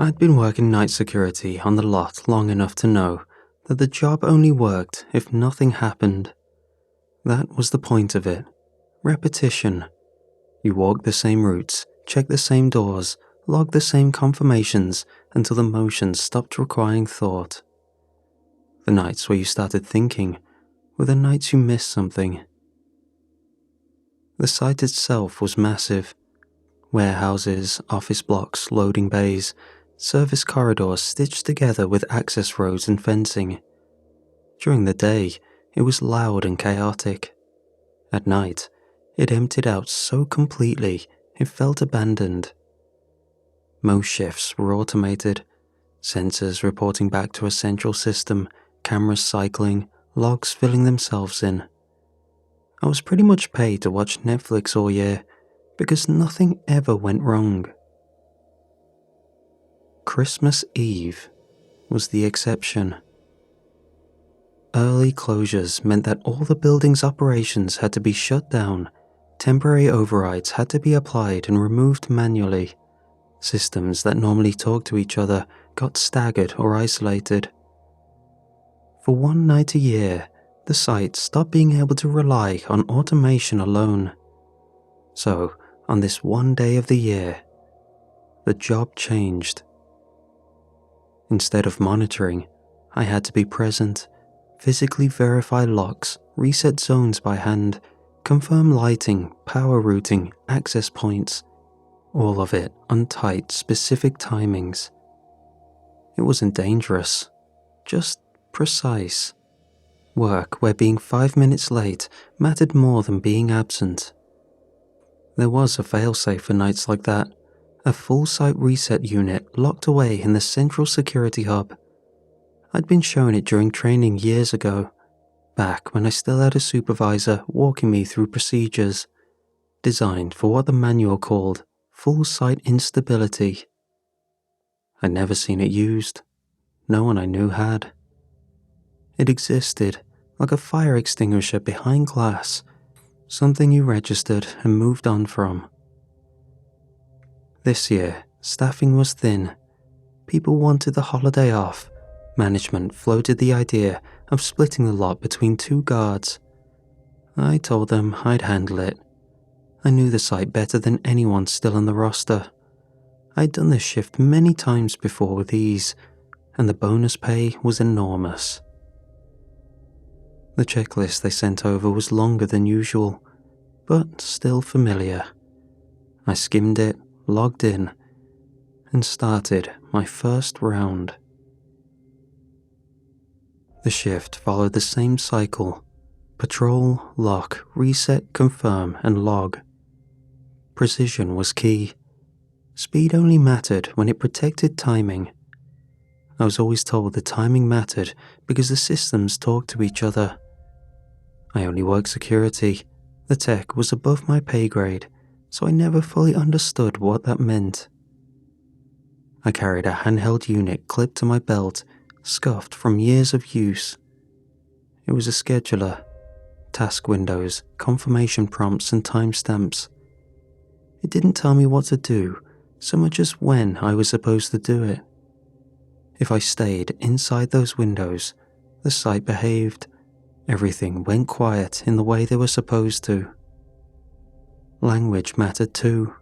I'd been working night security on the lot long enough to know that the job only worked if nothing happened. That was the point of it. Repetition. You walk the same routes, check the same doors, log the same confirmations until the motions stopped requiring thought. The nights where you started thinking were the nights you missed something. The site itself was massive. Warehouses, office blocks, loading bays, service corridors stitched together with access roads and fencing. During the day, it was loud and chaotic. At night, it emptied out so completely it felt abandoned. Most shifts were automated, sensors reporting back to a central system, cameras cycling, logs filling themselves in. I was pretty much paid to watch Netflix all year because nothing ever went wrong. Christmas Eve was the exception. Early closures meant that all the building's operations had to be shut down, temporary overrides had to be applied and removed manually. Systems that normally talk to each other got staggered or isolated. For one night a year, the site stopped being able to rely on automation alone. So, on this one day of the year, the job changed. Instead of monitoring, I had to be present, physically verify locks, reset zones by hand, confirm lighting, power routing, access points, all of it on tight, specific timings. It wasn't dangerous, just precise. Work where being 5 minutes late mattered more than being absent. There was a failsafe for nights like that, a full site reset unit locked away in the central security hub. I'd been shown it during training years ago, back when I still had a supervisor walking me through procedures, designed for what the manual called full site instability. I'd never seen it used. No one I knew had. It existed like a fire extinguisher behind glass, something you registered and moved on from. This year, staffing was thin. People wanted the holiday off. Management floated the idea of splitting the lot between 2 guards. I told them I'd handle it. I knew the site better than anyone still on the roster. I'd done this shift many times before with ease, and the bonus pay was enormous. The checklist they sent over was longer than usual, but still familiar. I skimmed it, logged in, and started my first round. The shift followed the same cycle: patrol, lock, reset, confirm, and log. Precision was key. Speed only mattered when it protected timing. I was always told the timing mattered because the systems talked to each other. I only worked security. The tech was above my pay grade, so I never fully understood what that meant. I carried a handheld unit clipped to my belt, scuffed from years of use. It was a scheduler, task windows, confirmation prompts, and timestamps. It didn't tell me what to do, so much as when I was supposed to do it. If I stayed inside those windows, the site behaved. Everything went quiet in the way they were supposed to. Language mattered too.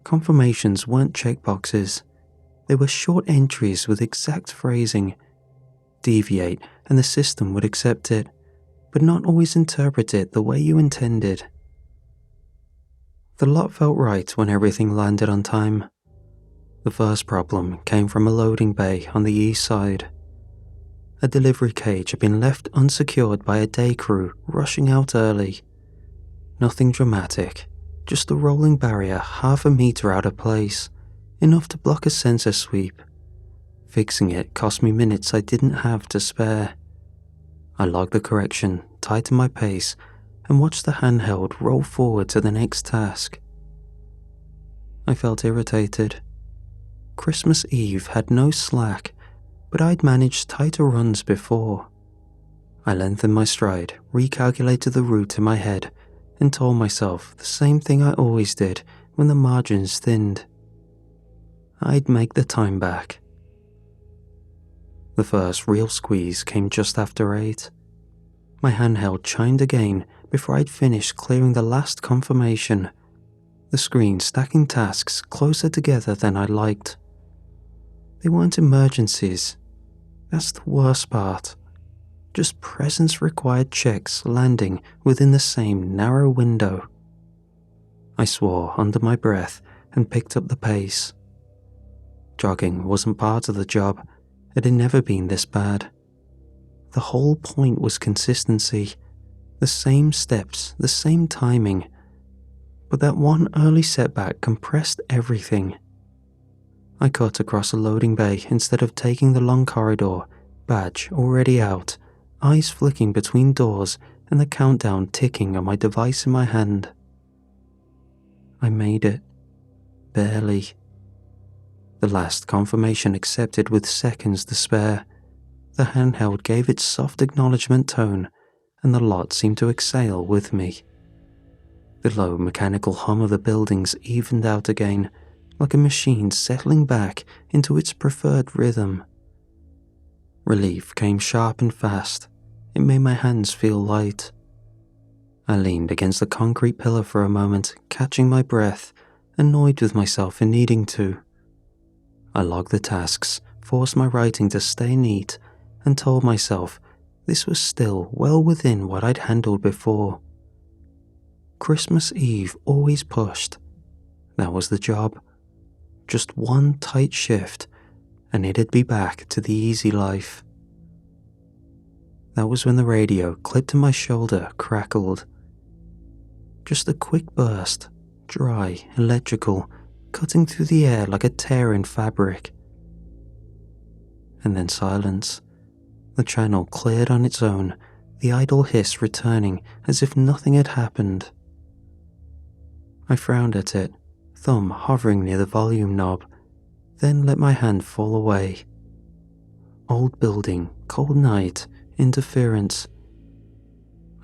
Confirmations weren't checkboxes. They were short entries with exact phrasing. Deviate and the system would accept it, but not always interpret it the way you intended. The lot felt right when everything landed on time. The first problem came from a loading bay on the east side. A delivery cage had been left unsecured by a day crew rushing out early. Nothing dramatic, just a rolling barrier half a meter out of place, enough to block a sensor sweep. Fixing it cost me minutes I didn't have to spare. I logged the correction, tightened my pace, and watched the handheld roll forward to the next task. I felt irritated. Christmas Eve had no slack, but I'd managed tighter runs before. I lengthened my stride, recalculated the route in my head, and told myself the same thing I always did when the margins thinned. I'd make the time back. The first real squeeze came just after 8. My handheld chimed again before I'd finished clearing the last confirmation, the screen stacking tasks closer together than I liked. They weren't emergencies. That's the worst part. Just presence required checks landing within the same narrow window. I swore under my breath and picked up the pace. Jogging wasn't part of the job. It had never been this bad. The whole point was consistency. The same steps, the same timing. But that one early setback compressed everything. I cut across a loading bay instead of taking the long corridor, badge already out, eyes flicking between doors and the countdown ticking on my device in my hand. I made it. Barely. The last confirmation accepted with seconds to spare. The handheld gave its soft acknowledgement tone, and the lot seemed to exhale with me. The low mechanical hum of the buildings evened out again, like a machine settling back into its preferred rhythm. Relief came sharp and fast. It made my hands feel light. I leaned against the concrete pillar for a moment, catching my breath, annoyed with myself for needing to. I logged the tasks, forced my writing to stay neat, and told myself this was still well within what I'd handled before. Christmas Eve always pushed. That was the job. Just one tight shift, and it'd be back to the easy life. That was when the radio clipped to my shoulder crackled. Just a quick burst, dry, electrical, cutting through the air like a tear in fabric. And then silence. The channel cleared on its own, the idle hiss returning as if nothing had happened. I frowned at it, thumb hovering near the volume knob, then let my hand fall away. Old building, cold night, interference.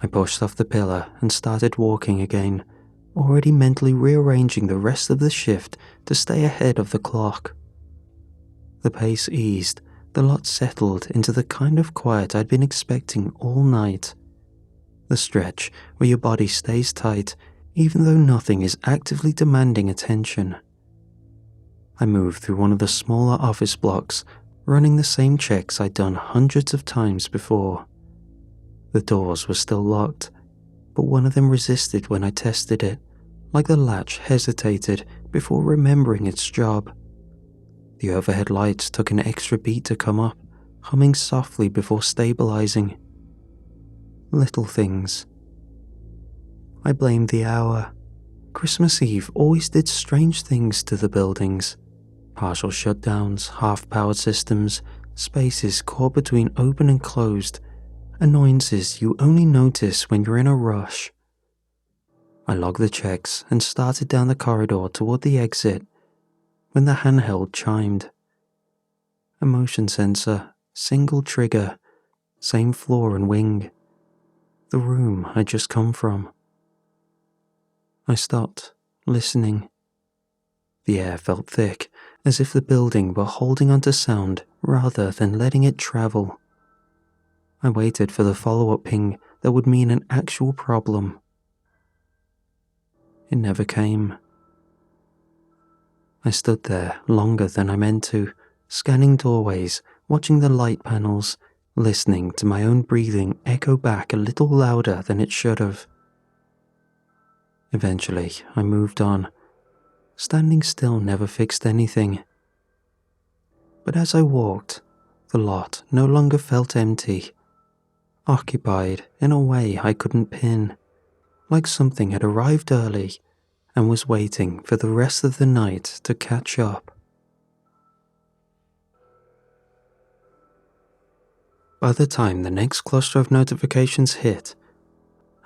I pushed off the pillar and started walking again, already mentally rearranging the rest of the shift to stay ahead of the clock. The pace eased, the lot settled into the kind of quiet I'd been expecting all night. The stretch where your body stays tight even though nothing is actively demanding attention. I moved through one of the smaller office blocks, running the same checks I'd done hundreds of times before. The doors were still locked, but one of them resisted when I tested it, like the latch hesitated before remembering its job. The overhead lights took an extra beat to come up, humming softly before stabilizing. Little things. I blamed the hour. Christmas Eve always did strange things to the buildings. Partial shutdowns, half-powered systems, spaces caught between open and closed, annoyances you only notice when you're in a rush. I logged the checks and started down the corridor toward the exit when the handheld chimed. A motion sensor, single trigger, same floor and wing. The room I'd just come from. I stopped, listening. The air felt thick, as if the building were holding onto sound rather than letting it travel. I waited for the follow-up ping that would mean an actual problem. It never came. I stood there longer than I meant to, scanning doorways, watching the light panels, listening to my own breathing echo back a little louder than it should have. Eventually, I moved on. Standing still never fixed anything. But as I walked, the lot no longer felt empty. Occupied in a way I couldn't pin, like something had arrived early and was waiting for the rest of the night to catch up. By the time the next cluster of notifications hit,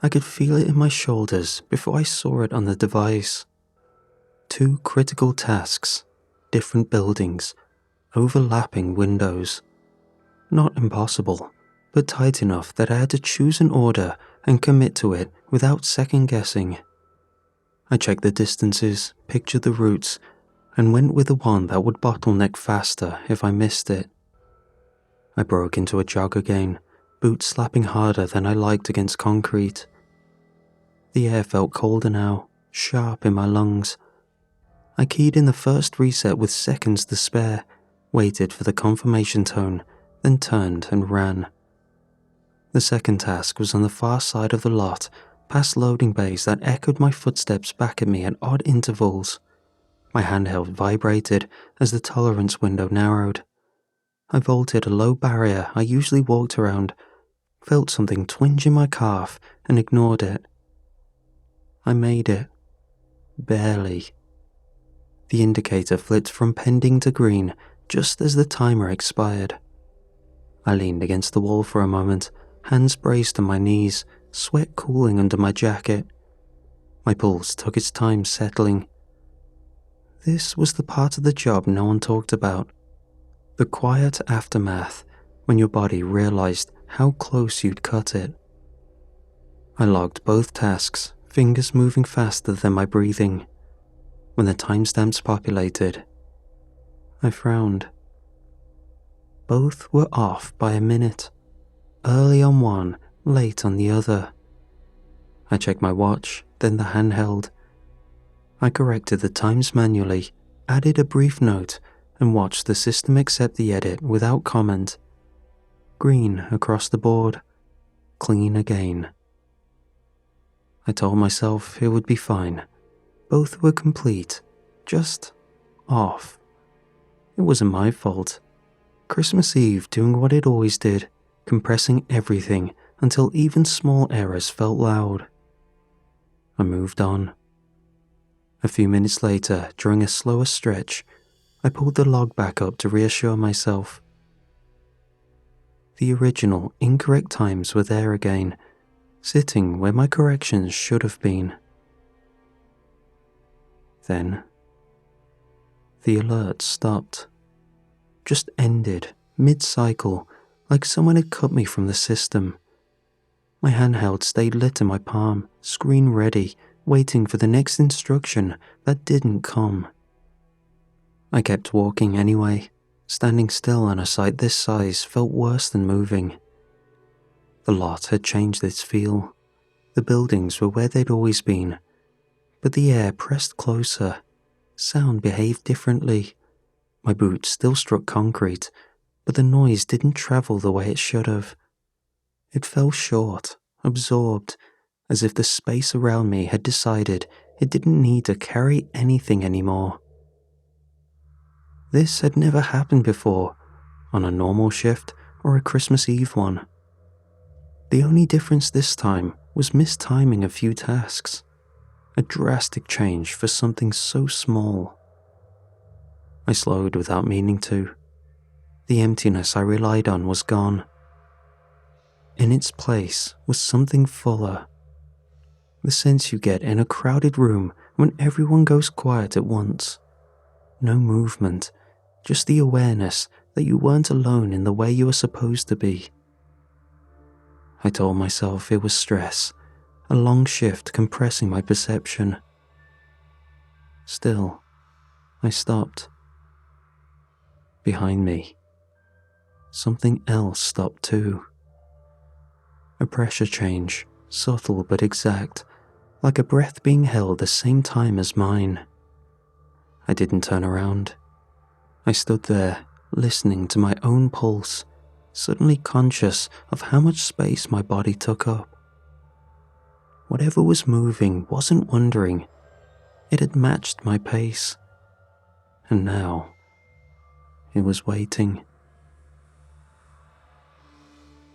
I could feel it in my shoulders before I saw it on the device. 2 critical tasks, different buildings, overlapping windows. Not impossible, but tight enough that I had to choose an order and commit to it without second guessing. I checked the distances, pictured the routes, and went with the one that would bottleneck faster if I missed it. I broke into a jog again, boots slapping harder than I liked against concrete. The air felt colder now, sharp in my lungs. I keyed in the first reset with seconds to spare, waited for the confirmation tone, then turned and ran. The second task was on the far side of the lot, past loading bays that echoed my footsteps back at me at odd intervals. My handheld vibrated as the tolerance window narrowed. I vaulted a low barrier I usually walked around, felt something twinge in my calf, and ignored it. I made it. Barely. The indicator flipped from pending to green just as the timer expired. I leaned against the wall for a moment, hands braced on my knees, sweat cooling under my jacket. My pulse took its time settling. This was the part of the job no one talked about. The quiet aftermath, when your body realized how close you'd cut it. I logged both tasks, fingers moving faster than my breathing. When the timestamps populated, I frowned. Both were off by a minute, early on one, late on the other. I checked my watch, then the handheld. I corrected the times manually, added a brief note, and watched the system accept the edit without comment. Green across the board, clean again. I told myself it would be fine. Both were complete, just off. It wasn't my fault. Christmas Eve doing what it always did, compressing everything until even small errors felt loud. I moved on. A few minutes later, during a slower stretch, I pulled the log back up to reassure myself. The original incorrect times were there again, sitting where my corrections should have been. Then, the alert stopped. Just ended, mid-cycle, like someone had cut me from the system. My handheld stayed lit in my palm, screen ready, waiting for the next instruction that didn't come. I kept walking anyway. Standing still on a site this size felt worse than moving. The lot had changed its feel. The buildings were where they'd always been, but the air pressed closer. Sound behaved differently. My boots still struck concrete, but the noise didn't travel the way it should have. It fell short, absorbed, as if the space around me had decided it didn't need to carry anything anymore. This had never happened before, on a normal shift or a Christmas Eve one. The only difference this time was mistiming a few tasks. A drastic change for something so small. I slowed without meaning to. The emptiness I relied on was gone. In its place was something fuller. The sense you get in a crowded room when everyone goes quiet at once. No movement, just the awareness that you weren't alone in the way you were supposed to be. I told myself it was stress, a long shift compressing my perception. Still, I stopped. Behind me, something else stopped too. A pressure change, subtle but exact, like a breath being held the same time as mine. I didn't turn around. I stood there, listening to my own pulse, suddenly conscious of how much space my body took up. Whatever was moving wasn't wandering. It had matched my pace. And now, it was waiting.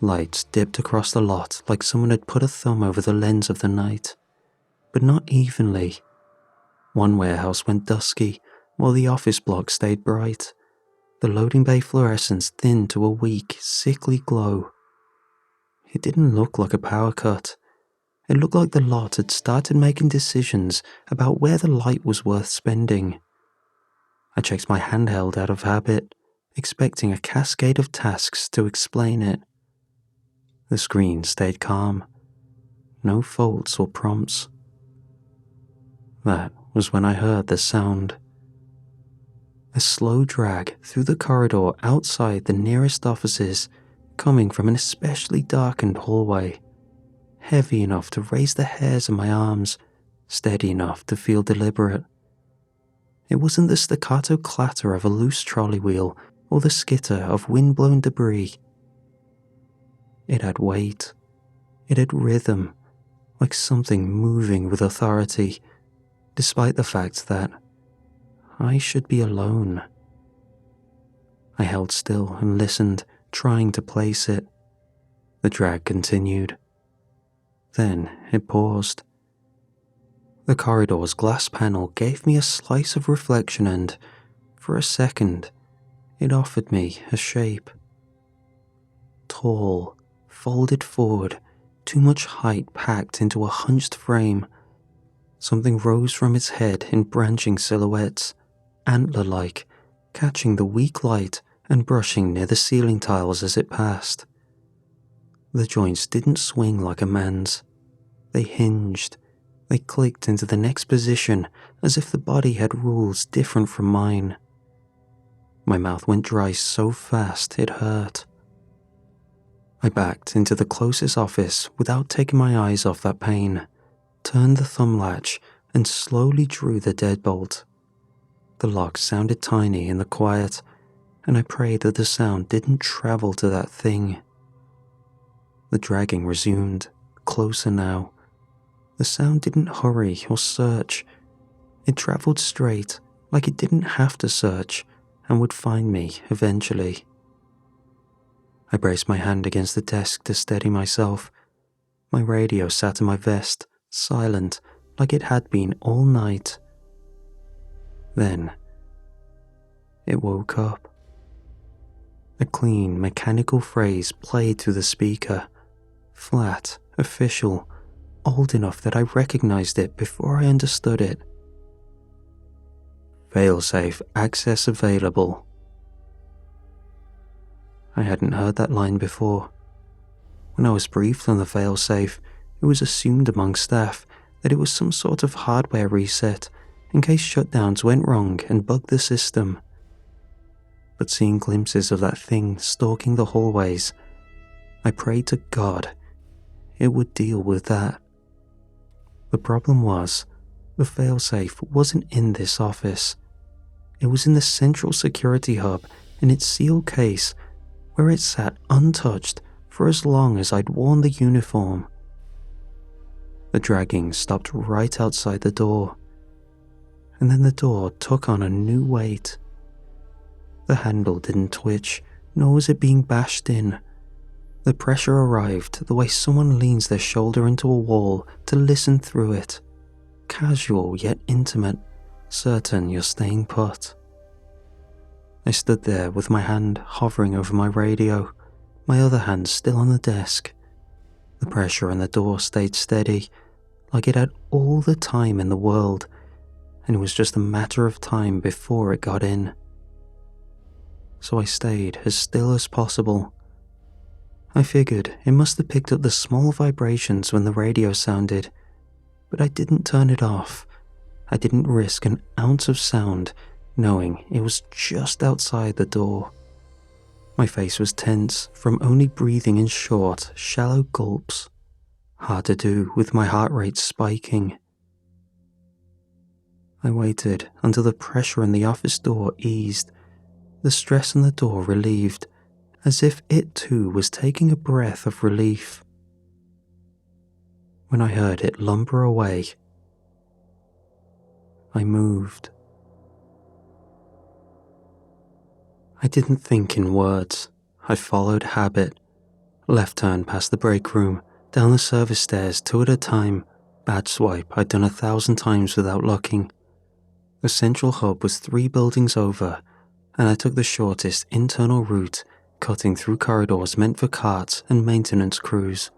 Lights dipped across the lot like someone had put a thumb over the lens of the night, but not evenly. One warehouse went dusky, while the office block stayed bright. The loading bay fluorescence thinned to a weak, sickly glow. It didn't look like a power cut. It looked like the lot had started making decisions about where the light was worth spending. I checked my handheld out of habit, expecting a cascade of tasks to explain it. The screen stayed calm. No faults or prompts. That was when I heard the sound. slow drag through the corridor outside the nearest offices, coming from an especially darkened hallway, heavy enough to raise the hairs on my arms, steady enough to feel deliberate. It wasn't the staccato clatter of a loose trolley wheel or the skitter of wind-blown debris. It had weight. It had rhythm, like something moving with authority, despite the fact that I should be alone. I held still and listened, trying to place it. The drag continued. Then it paused. The corridor's glass panel gave me a slice of reflection and, for a second, it offered me a shape. Tall, folded forward, too much height packed into a hunched frame. Something rose from its head in branching silhouettes, antler-like, catching the weak light and brushing near the ceiling tiles as it passed. The joints didn't swing like a man's. They hinged. They clicked into the next position as if the body had rules different from mine. My mouth went dry so fast it hurt. I backed into the closest office without taking my eyes off that pain, turned the thumb latch, and slowly drew the deadbolt. The lock sounded tiny in the quiet, and I prayed that the sound didn't travel to that thing. The dragging resumed, closer now. The sound didn't hurry or search. It traveled straight, like it didn't have to search, and would find me eventually. I braced my hand against the desk to steady myself. My radio sat in my vest, silent, like it had been all night. Then, it woke up. A clean, mechanical phrase played through the speaker, flat, official, old enough that I recognized it before I understood it. Failsafe access available. I hadn't heard that line before. When I was briefed on the failsafe, it was assumed among staff that it was some sort of hardware reset in case shutdowns went wrong and bugged the system. But seeing glimpses of that thing stalking the hallways, I prayed to God it would deal with that. The problem was, the failsafe wasn't in this office. It was in the central security hub in its sealed case, where it sat untouched for as long as I'd worn the uniform. The dragging stopped right outside the door, and then the door took on a new weight. The handle didn't twitch, nor was it being bashed in. The pressure arrived the way someone leans their shoulder into a wall to listen through it. Casual yet intimate, certain you're staying put. I stood there with my hand hovering over my radio, my other hand still on the desk. The pressure on the door stayed steady, like it had all the time in the world, and it was just a matter of time before it got in. So I stayed as still as possible. I figured it must have picked up the small vibrations when the radio sounded, but I didn't turn it off. I didn't risk an ounce of sound, knowing it was just outside the door. My face was tense from only breathing in short, shallow gulps. Hard to do with my heart rate spiking. I waited until the pressure in the office door eased, the stress on the door relieved, as if it too was taking a breath of relief. When I heard it lumber away, I moved. I didn't think in words. I followed habit. Left turn past the break room, down the service stairs 2 at a time. Badge swipe I'd done 1,000 times without looking. The central hub was 3 buildings over, and I took the shortest internal route, cutting through corridors meant for carts and maintenance crews.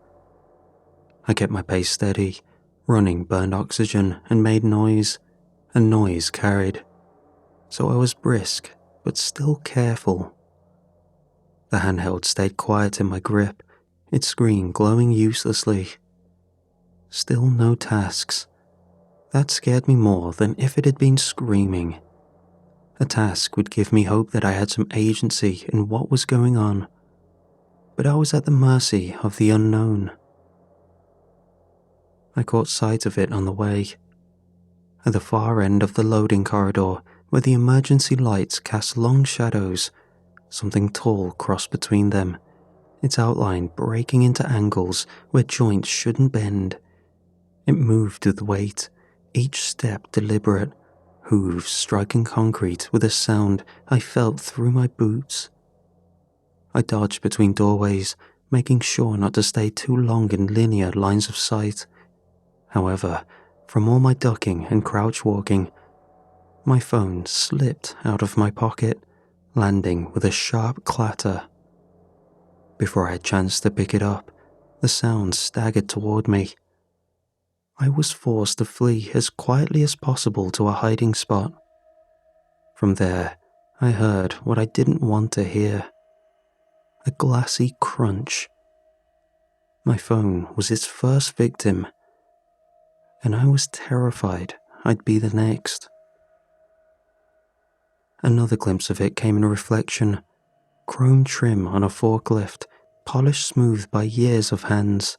I kept my pace steady. Running burned oxygen and made noise, and noise carried. So I was brisk, but still careful. The handheld stayed quiet in my grip, its screen glowing uselessly. Still no tasks. That scared me more than if it had been screaming. A task would give me hope that I had some agency in what was going on, but I was at the mercy of the unknown. I caught sight of it on the way. At the far end of the loading corridor, where the emergency lights cast long shadows, something tall crossed between them, its outline breaking into angles where joints shouldn't bend. It moved with weight, each step deliberate, hooves striking concrete with a sound I felt through my boots. I dodged between doorways, making sure not to stay too long in linear lines of sight. However, from all my ducking and crouch walking, my phone slipped out of my pocket, landing with a sharp clatter. Before I had chance to pick it up, the sound staggered toward me. I was forced to flee as quietly as possible to a hiding spot. From there, I heard what I didn't want to hear. A glassy crunch. My phone was its first victim, and I was terrified I'd be the next. Another glimpse of it came in reflection, chrome trim on a forklift, polished smooth by years of hands.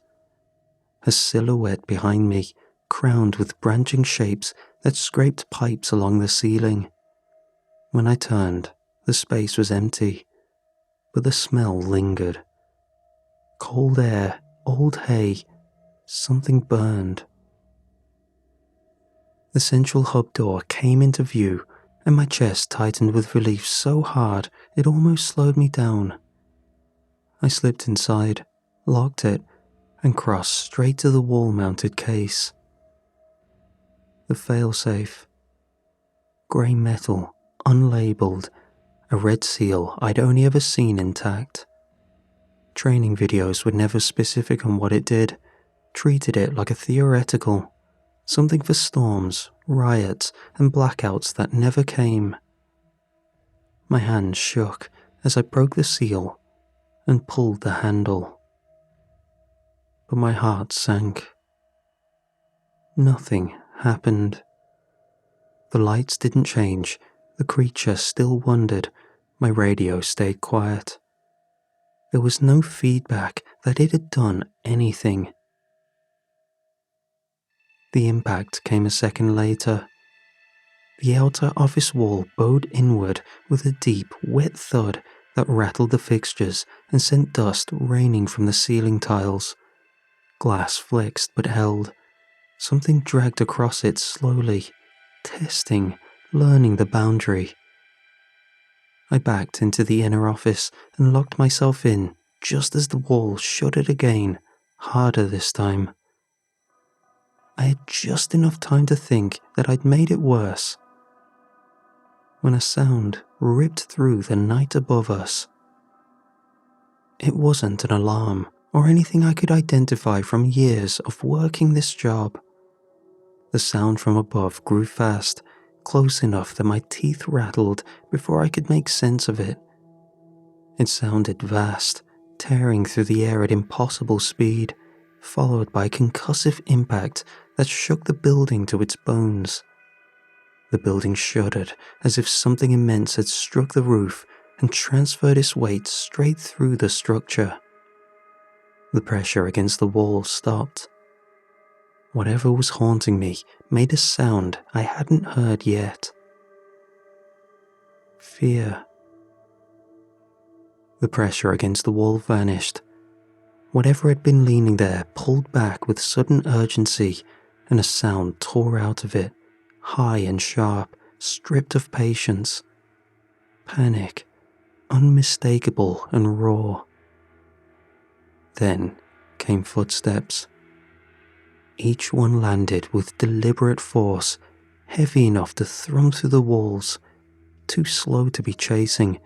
A silhouette behind me, crowned with branching shapes that scraped pipes along the ceiling. When I turned, the space was empty, but the smell lingered. Cold air, old hay, something burned. The central hub door came into view, and my chest tightened with relief so hard it almost slowed me down. I slipped inside, locked it, and crossed straight to the wall-mounted case. The failsafe. Grey metal, unlabeled, a red seal I'd only ever seen intact. Training videos were never specific on what it did, treated it like a theoretical, something for storms, riots, and blackouts that never came. My hand shook as I broke the seal and pulled the handle. But my heart sank. Nothing happened. The lights didn't change, the creature still wondered, my radio stayed quiet. There was no feedback that it had done anything. The impact came a second later. The outer office wall bowed inward with a deep, wet thud that rattled the fixtures and sent dust raining from the ceiling tiles. Glass flexed but held. Something dragged across it slowly, testing, learning the boundary. I backed into the inner office and locked myself in just as the wall shuddered again, harder this time. I had just enough time to think that I'd made it worse, when a sound ripped through the night above us. It wasn't an alarm or anything I could identify from years of working this job. The sound from above grew fast, close enough that my teeth rattled before I could make sense of it. It sounded vast, tearing through the air at impossible speed, followed by a concussive impact that shook the building to its bones. The building shuddered as if something immense had struck the roof and transferred its weight straight through the structure. The pressure against the wall stopped. Whatever was haunting me made a sound I hadn't heard yet. Fear. The pressure against the wall vanished. Whatever had been leaning there pulled back with sudden urgency, and a sound tore out of it, high and sharp, stripped of patience. Panic, unmistakable and raw. Then came footsteps. Each one landed with deliberate force, heavy enough to thrum through the walls, too slow to be chasing,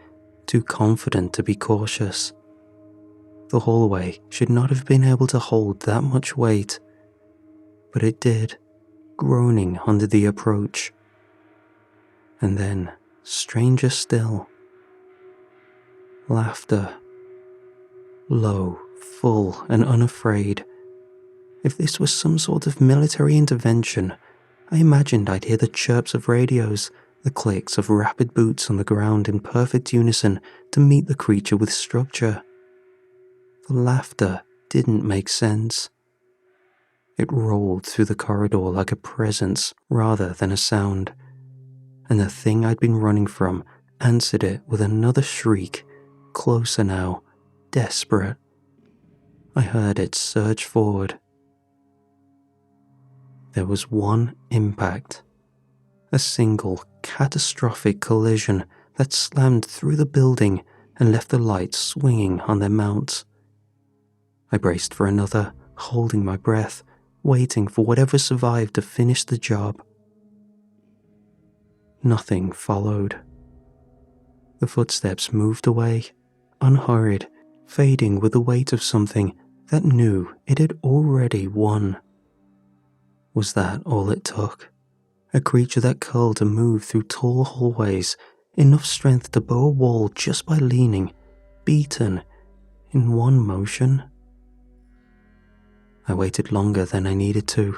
too confident to be cautious. The hallway should not have been able to hold that much weight, but it did, groaning under the approach. And then, stranger still, laughter. Low, full, and unafraid. If this was some sort of military intervention, I imagined I'd hear the chirps of radios, the clicks of rapid boots on the ground in perfect unison to meet the creature with structure. The laughter didn't make sense. It rolled through the corridor like a presence rather than a sound, and the thing I'd been running from answered it with another shriek, closer now, desperate. I heard it surge forward. There was one impact, a single catastrophic collision that slammed through the building and left the lights swinging on their mounts. I braced for another, holding my breath, waiting for whatever survived to finish the job. Nothing followed. The footsteps moved away, unhurried, fading with the weight of something that knew it had already won. Was that all it took? A creature that curled to move through tall hallways, enough strength to bow a wall just by leaning, beaten, in one motion? I waited longer than I needed to,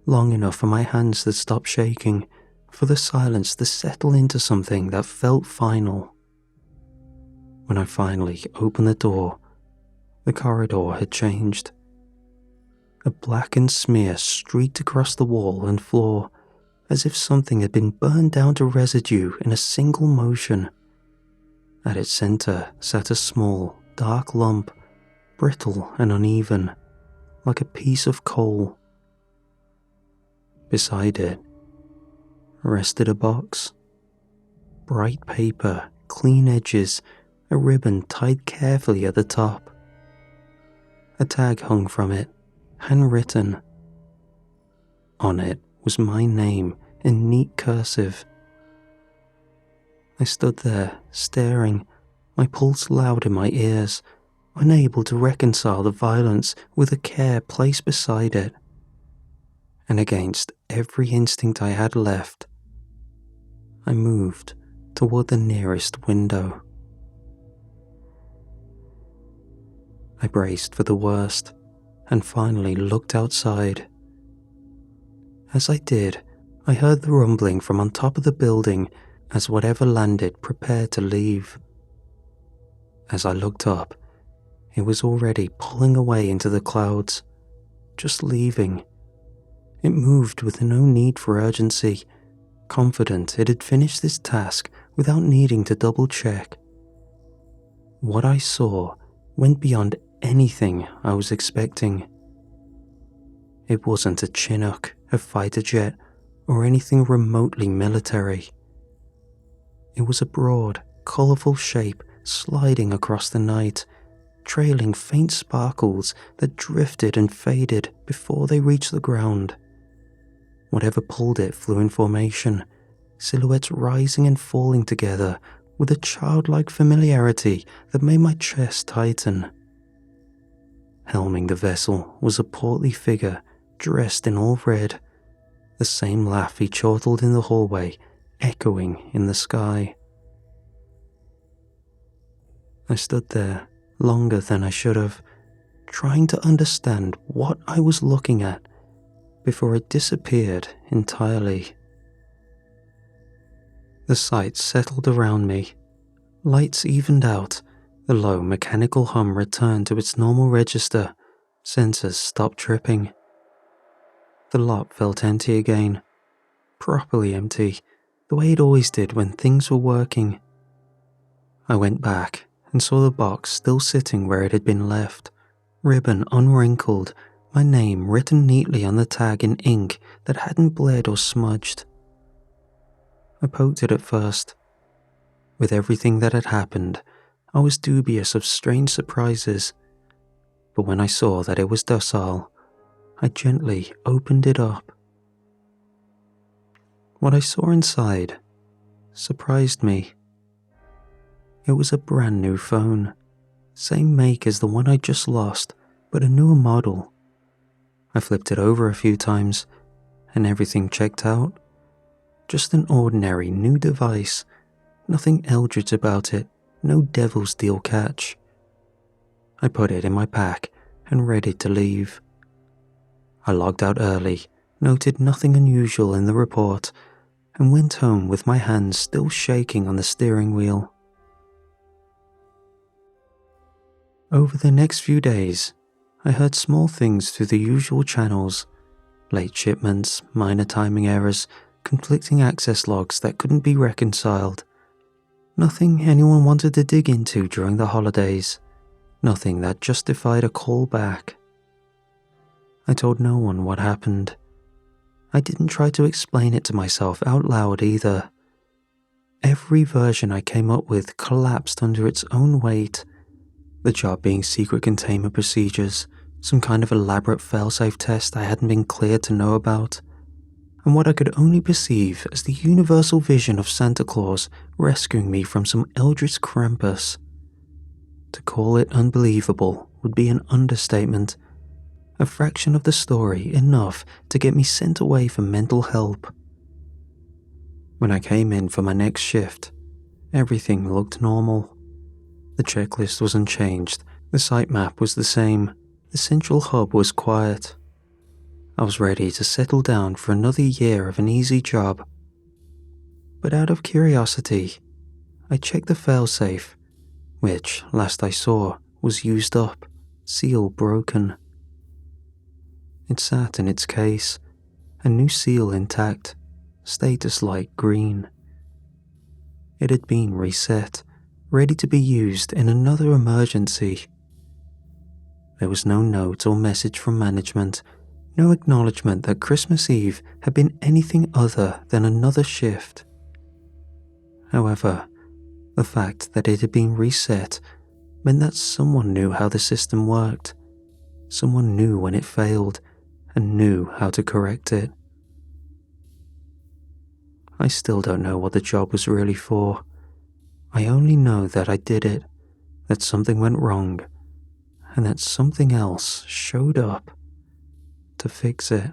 long enough for my hands to stop shaking, for the silence to settle into something that felt final. When I finally opened the door, the corridor had changed. A blackened smear streaked across the wall and floor, as if something had been burned down to residue in a single motion. At its center sat a small, dark lump, brittle and uneven, like a piece of coal. Beside it rested a box. Bright paper, clean edges, a ribbon tied carefully at the top. A tag hung from it, handwritten. On it was my name in neat cursive. I stood there, staring, my pulse loud in my ears, unable to reconcile the violence with the care placed beside it. And against every instinct I had left, I moved toward the nearest window. I braced for the worst and finally looked outside. As I did, I heard the rumbling from on top of the building as whatever landed prepared to leave. As I looked up, it was already pulling away into the clouds, just leaving. It moved with no need for urgency, confident it had finished this task without needing to double-check. What I saw went beyond anything I was expecting. It wasn't a Chinook, a fighter jet, or anything remotely military. It was a broad, colourful shape sliding across the night, trailing faint sparkles that drifted and faded before they reached the ground. Whatever pulled it flew in formation, silhouettes rising and falling together with a childlike familiarity that made my chest tighten. Helming the vessel was a portly figure dressed in all red, the same laugh he chortled in the hallway echoing in the sky. I stood there longer than I should have, trying to understand what I was looking at before it disappeared entirely. The sight settled around me. Lights evened out, the low mechanical hum returned to its normal register, sensors stopped tripping. The lot felt empty again, properly empty, the way it always did when things were working. I went back and saw the box still sitting where it had been left, ribbon unwrinkled, my name written neatly on the tag in ink that hadn't bled or smudged. I poked it at first. With everything that had happened, I was dubious of strange surprises, but when I saw that it was docile, I gently opened it up. What I saw inside surprised me. It was a brand new phone, same make as the one I just lost, but a newer model. I flipped it over a few times, and everything checked out. Just an ordinary new device, nothing eldritch about it, no devil's deal catch. I put it in my pack and ready to leave. I logged out early, noted nothing unusual in the report, and went home with my hands still shaking on the steering wheel. Over the next few days, I heard small things through the usual channels: late shipments, minor timing errors, conflicting access logs that couldn't be reconciled. Nothing anyone wanted to dig into during the holidays. Nothing that justified a call back. I told no one what happened. I didn't try to explain it to myself out loud either. Every version I came up with collapsed under its own weight. The job being secret containment procedures, some kind of elaborate failsafe test I hadn't been cleared to know about, and what I could only perceive as the universal vision of Santa Claus rescuing me from some eldritch Krampus. To call it unbelievable would be an understatement. A fraction of the story enough to get me sent away for mental help. When I came in for my next shift, everything looked normal. The checklist was unchanged, the site map was the same, the central hub was quiet. I was ready to settle down for another year of an easy job. But out of curiosity, I checked the failsafe, which, last I saw, was used up, seal broken. It sat in its case, a new seal intact, status light green. It had been reset, ready to be used in another emergency. There was no note or message from management, no acknowledgement that Christmas Eve had been anything other than another shift. However, the fact that it had been reset meant that someone knew how the system worked. Someone knew when it failed and knew how to correct it. I still don't know what the job was really for. I only know that I did it, that something went wrong, and that something else showed up to fix it.